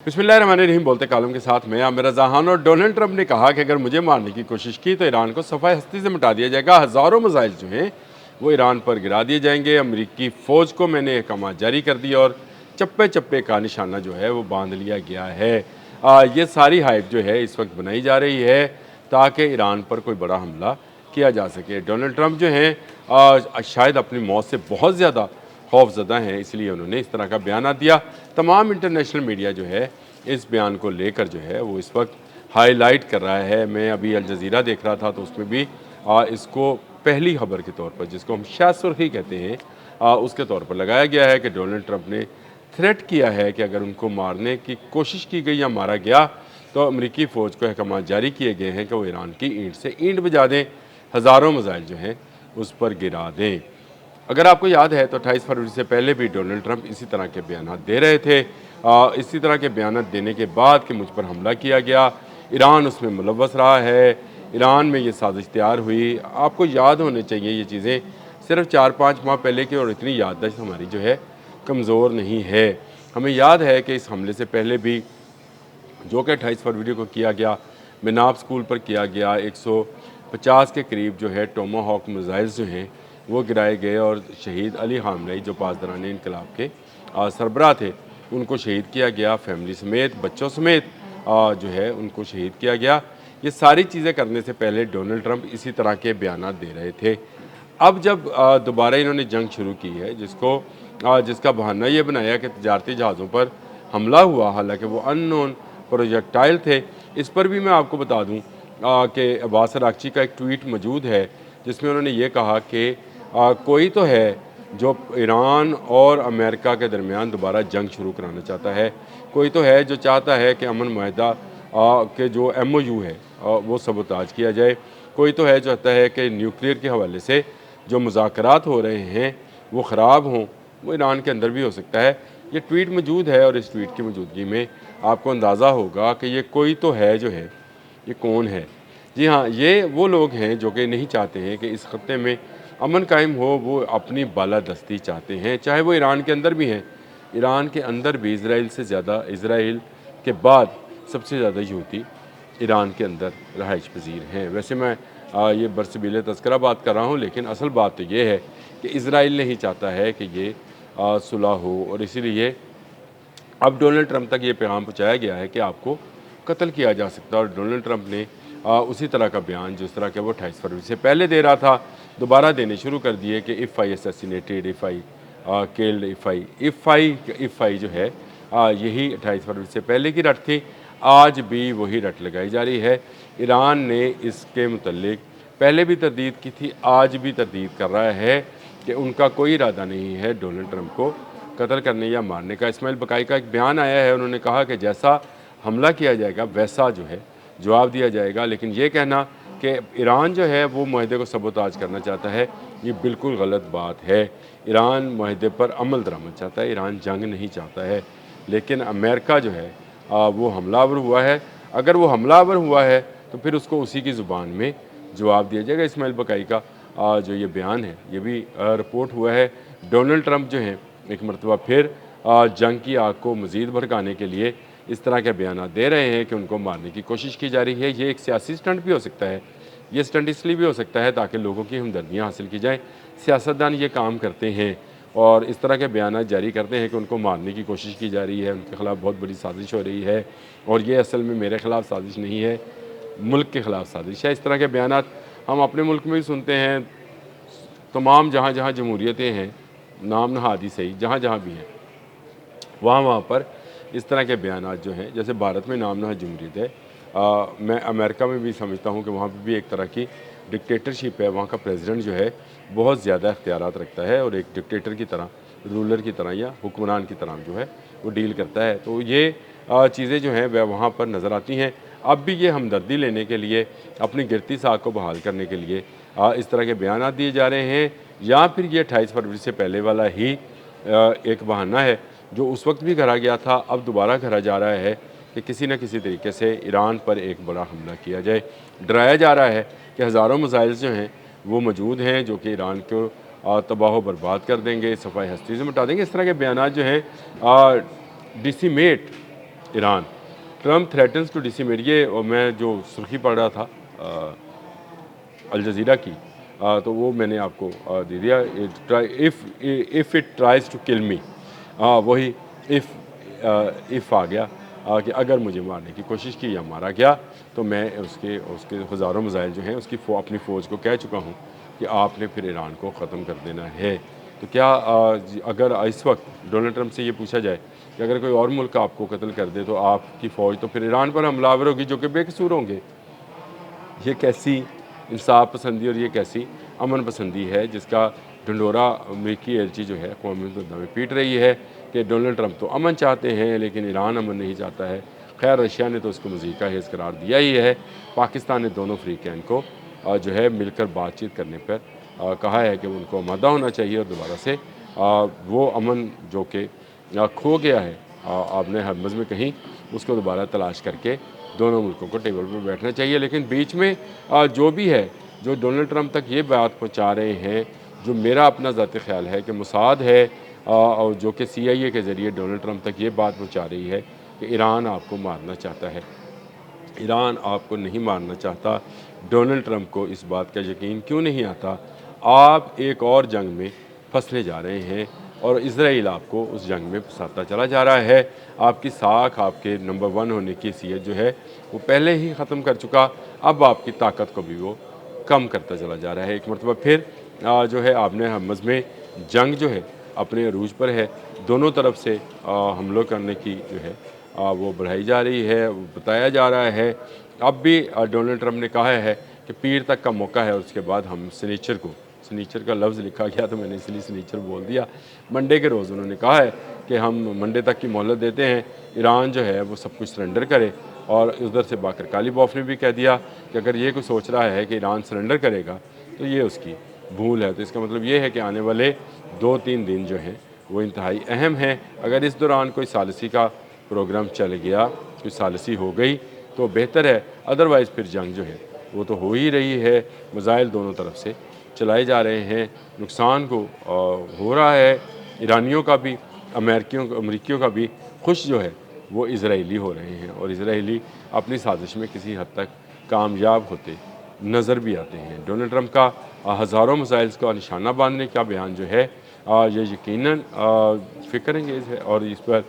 बिस्मिल्लाहिर्रहमानिर्रहीम बोलते कालम के साथ मैं आमिर रज़ा खान। और डोनाल्ड ट्रंप ने कहा कि अगर मुझे मारने की कोशिश की तो ईरान को सफ़ाई हस्ती से मिटा दिया जाएगा। हज़ारों मिसाइल जो हैं वो ईरान पर गिरा दिए जाएंगे। अमरीकी फ़ौज को मैंने अहकाम जारी कर दिया और चप्पे चप्पे का निशाना जो है वो बांध लिया गया है। ये सारी हाइप जो है इस वक्त बनाई जा रही है ताकि ईरान पर कोई बड़ा हमला किया जा सके। डोनाल्ड ट्रंप जो हैं शायद अपनी मौत से बहुत ज़्यादा खौफज़दा हैं, इसलिए उन्होंने इस तरह का बयान दिया। तमाम इंटरनेशनल मीडिया जो है इस बयान को लेकर जो है वो इस वक्त हाईलाइट कर रहा है। मैं अभी अल जज़ीरा देख रहा था तो उसमें भी इसको पहली खबर के तौर पर, जिसको हम शायद सुर्खी कहते हैं, उसके तौर पर लगाया गया है कि डोनाल्ड ट्रंप ने थ्रेट किया है कि अगर उनको मारने की कोशिश की गई या मारा गया तो अमरीकी फ़ौज को अहकाम जारी किए गए हैं कि वो ईरान की ईंट से ईंट बजा दें, हज़ारों मिसाइल जो हैं उस पर गिरा दें। अगर आपको याद है तो 28 फरवरी से पहले भी डोनाल्ड ट्रंप इसी तरह के बयान दे रहे थे। इसी तरह के बयान देने के बाद कि मुझ पर हमला किया गया, ईरान उसमें मुलव्वस रहा है, ईरान में ये साजिश तैयार हुई। आपको याद होने चाहिए ये चीज़ें सिर्फ 4-5 माह पहले की, और इतनी याददाश्त हमारी जो है कमज़ोर नहीं है। हमें याद है कि इस हमले से पहले भी, जो कि 28 फरवरी को किया गया, मिनाब स्कूल पर किया गया, 150 के करीब जो है टोमाहॉक मिसाइल्स जो हैं वो गिराए गए और शहीद अली खामनेई जो पासदारान इनकलाब के सरबराह थे उनको शहीद किया गया, फैमिली समेत, बच्चों समेत जो है उनको शहीद किया गया। ये सारी चीज़ें करने से पहले डोनाल्ड ट्रंप इसी तरह के बयान दे रहे थे। अब जब दोबारा इन्होंने जंग शुरू की है, जिसका बहाना ये बनाया कि तजारती जहाज़ों पर हमला हुआ, हालांकि वो अननोन प्रोजेक्टाइल थे। इस पर भी मैं आपको बता दूं कि अब्बास अरागची का एक ट्वीट मौजूद है जिसमें उन्होंने ये कहा कि कोई तो है जो ईरान और अमेरिका के दरमियान दोबारा जंग शुरू कराना चाहता है, कोई तो है जो चाहता है कि अमन माहिदा के जो MOU है वो सबोताज किया जाए, कोई तो है जो चाहता है कि न्यूक्लियर के हवाले से जो मुज़ाकरात हो रहे हैं वो ख़राब हों। वो ईरान के अंदर भी हो सकता है। ये ट्वीट मौजूद है और इस ट्वीट की मौजूदगी में आपको अंदाज़ा होगा कि ये कोई तो है जो है ये कौन है। जी हाँ, ये वो लोग हैं जो कि नहीं चाहते हैं कि इस खत्ते में अमन कायम हो, वो अपनी बालादस्ती चाहते हैं, चाहे वो ईरान के अंदर भी हैं। ईरान के अंदर भी इसराइल से ज़्यादा, इसराइल के बाद सबसे ज़्यादा यहूदी ईरान के अंदर रहाइश पजीर हैं। वैसे मैं ये बरसबील तज़किरा बात कर रहा हूँ, लेकिन असल बात तो ये है कि इसराइल नहीं चाहता है कि ये सुलह हो, और इसीलिए अब डोनाल्ड ट्रंप तक ये पैगाम पहुँचाया गया है कि आपको कत्ल किया जा सकता है। और डोनाल्ड ट्रंप ने उसी तरह का बयान जिस तरह के वो 28 फरवरी से पहले दे रहा था दोबारा देने शुरू कर दिए कि if I assassinated, if I killed, if I जो है यही 28 फरवरी से पहले की रट थी। आज भी वही रट लगाई जा रही है। ईरान ने इसके मुतल्लिक पहले भी तरदीद की थी, आज भी तरदीद कर रहा है कि उनका कोई इरादा नहीं है डोनाल्ड ट्रंप को कत्ल करने या मारने का। इस्माइल बकाई का एक बयान आया है, उन्होंने कहा कि जैसा हमला किया जाएगा वैसा जो है जवाब दिया जाएगा। लेकिन ये कहना कि ईरान जो है वो माहदे को सबोताज करना चाहता है, ये बिल्कुल गलत बात है। ईरान माहदे पर अमल दरामद चाहता है, ईरान जंग नहीं चाहता है। लेकिन अमेरिका जो है वो हमलावर हुआ है। अगर वो हमलावर हुआ है तो फिर उसको उसी की ज़ुबान में जवाब दिया जाएगा। इस्माइल बकाई का जो ये बयान है ये भी रिपोर्ट हुआ है। डोनाल्ड ट्रंप जो हैं एक मरतबा फिर जंग की आग को मज़ीद भड़काने के लिए इस तरह के बयान दे रहे हैं कि उनको मारने की कोशिश की जा रही है। ये एक सियासी स्टंट भी हो सकता है। ये स्टंट इसलिए भी हो सकता है ताकि लोगों की हमदर्दियाँ हासिल की जाएँ। सियासतदान ये काम करते हैं और इस तरह के बयान जारी करते हैं कि उनको मारने की कोशिश की जा रही है, उनके ख़िलाफ़ बहुत बड़ी साजिश हो रही है, और ये असल में मेरे ख़िलाफ़ साजिश नहीं है, मुल्क के ख़िलाफ़ साजिश है। इस तरह के बयान हम अपने मुल्क में भी सुनते हैं। तमाम जहाँ जहाँ जमहूरियतें हैं, नाम नहाद ही सही, जहाँ जहाँ भी हैं वहाँ पर इस तरह के बयान जो हैं, जैसे भारत में नाम नहाद जमहूरियत है, मैं अमेरिका में भी समझता हूँ कि वहाँ पर भी एक तरह की डिक्टेटरशिप है। वहाँ का प्रेसिडेंट जो है बहुत ज़्यादा इख्तियारात रखता है और एक डिक्टेटर की तरह, रूलर की तरह या हुक्मरान की तरह जो है वो डील करता है। तो ये चीज़ें जो हैं वह वहाँ पर नज़र आती हैं। अब भी ये हमदर्दी लेने के लिए, अपनी गिरती साख को बहाल करने के लिए इस तरह के बयान दिए जा रहे हैं, या फिर ये 28 फरवरी से पहले वाला ही एक बहाना है जो उस वक्त भी करा गया था, अब दोबारा करा जा रहा है कि किसी न किसी तरीके से ईरान पर एक बड़ा हमला किया जाए। डराया जा रहा है कि हज़ारों मिसाइल जो हैं वो मौजूद हैं जो कि ईरान को तबाह बर्बाद कर देंगे, सफाई हस्ती से मिटा देंगे। इस तरह के बयान जो हैं डिसीमेट ईरान, ट्रम्प थ्रेटन्स टू डिसिमेट, ये और मैं जो सुर्खी पढ़ रहा था अल जज़ीरा की, तो वो मैंने आपको दे दिया। If it tries to kill me, वही इफ़ आ गया कि अगर मुझे मारने की कोशिश की या मारा गया तो मैं उसके उसके हज़ारों मिसाइल जो हैं उसकी अपनी फ़ौज को कह चुका हूँ कि आपने फिर ईरान को ख़त्म कर देना है। तो क्या अगर इस वक्त डोनाल्ड ट्रंप से ये पूछा जाए कि अगर कोई और मुल्क आपको कत्ल कर दे तो आपकी फ़ौज तो फिर ईरान पर हमलावर होगी जो कि बेकसूर होंगे। ये कैसी इंसाफ पसंदी और ये कैसी अमन पसंदी है जिसका ढंडोरा अमेरिकी एजेंसी जो है अक़वाम मुत्तहिदा में पीट रही है कि डोनाल्ड ट्रंप तो अमन चाहते हैं लेकिन ईरान अमन नहीं चाहता है। खैर रशिया ने तो उसको मज़ीद का हेज़ करार दिया ही है। पाकिस्तान ने दोनों फ्रीकैन को जो है मिलकर बातचीत करने पर कहा है कि उनको आमादा होना चाहिए और दोबारा से वो अमन जो कि खो गया है आपने हरमज़ में कहीं, उसको दोबारा तलाश करके दोनों मुल्कों को टेबल पर बैठना चाहिए। लेकिन बीच में जो भी है, जो डोनाल्ड ट्रंप तक ये बात पहुंचा रहे हैं, जो मेरा अपना ज़ाती ख्याल है कि मोसाद है और जो कि CIA के ज़रिए डोनाल्ड ट्रंप तक ये बात पहुंचा रही है कि ईरान आपको मारना चाहता है। ईरान आपको नहीं मारना चाहता। डोनाल्ड ट्रंप को इस बात का यकीन क्यों नहीं आता? आप एक और जंग में फंसने जा रहे हैं और इज़राइल आपको उस जंग में फंसाता चला जा रहा है। आपकी साख, आपके नंबर 1 होने की हैसियत जो है वो पहले ही ख़त्म कर चुका, अब आपकी ताकत को भी वो कम करता चला जा रहा है। एक मरतबा फिर जो है आपने हरमज़ में जंग जो है अपने अरूज पर है। दोनों तरफ से हमलों करने की जो है वो बढ़ाई जा रही है, बताया जा रहा है। अब भी डोनाल्ड ट्रंप ने कहा है कि पीर तक का मौका है, उसके बाद हम सनीचर का लफ्ज़ लिखा गया तो मैंने इसलिए सनीचर बोल दिया। मंडे के रोज़ उन्होंने कहा है कि हम मंडे तक की मोहलत देते हैं, ईरान जो है वो सब कुछ सरेंडर करे। और उधर से बाकर कालीबॉफ ने भी कह दिया कि अगर ये कोई सोच रहा है कि ईरान सरेंडर करेगा तो ये उसकी भूल है। तो इसका मतलब ये है कि आने वाले 2-3 दिन जो हैं वो इंतहाई अहम हैं। अगर इस दौरान कोई सालिसी का प्रोग्राम चल गया, कोई सालिसी हो गई तो बेहतर है, अदरवाइज़ फिर जंग जो है वो तो हो ही रही है। मिसाइल दोनों तरफ से चलाए जा रहे हैं, नुकसान को हो रहा है ईरानियों का भी, अमरीकियों का भी। खुश जो है वो इज़राइली हो रहे हैं और इज़राइली अपनी साजिश में किसी हद तक कामयाब होते नज़र भी आते हैं। डोनाल्ड ट्रंप का हज़ारों मिसाइल्स का निशाना बांधने का बयान जो है ये यकीनन फ़िक्र अंगेज़ है और इस पर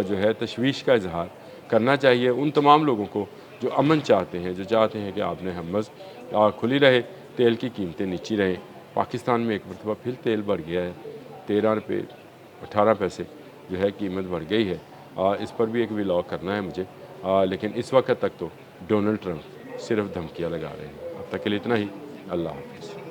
जो है तशवीश का इजहार करना चाहिए उन तमाम लोगों को जो अमन चाहते हैं, जो चाहते हैं कि आपने हरमज़ खुली रहे, तेल की कीमतें नीची रहें। पाकिस्तान में एक मरतबा फिर तेल बढ़ गया है, 13 रुपये 18 पैसे जो है कीमत बढ़ गई है। इस पर भी एक व्लॉग करना है मुझे, लेकिन इस वक्त तक तो डोनाल्ड ट्रंप सिर्फ धमकियाँ लगा रहे हैं। अब तक के लिए इतना ही। अल्लाह हाफ़िज़।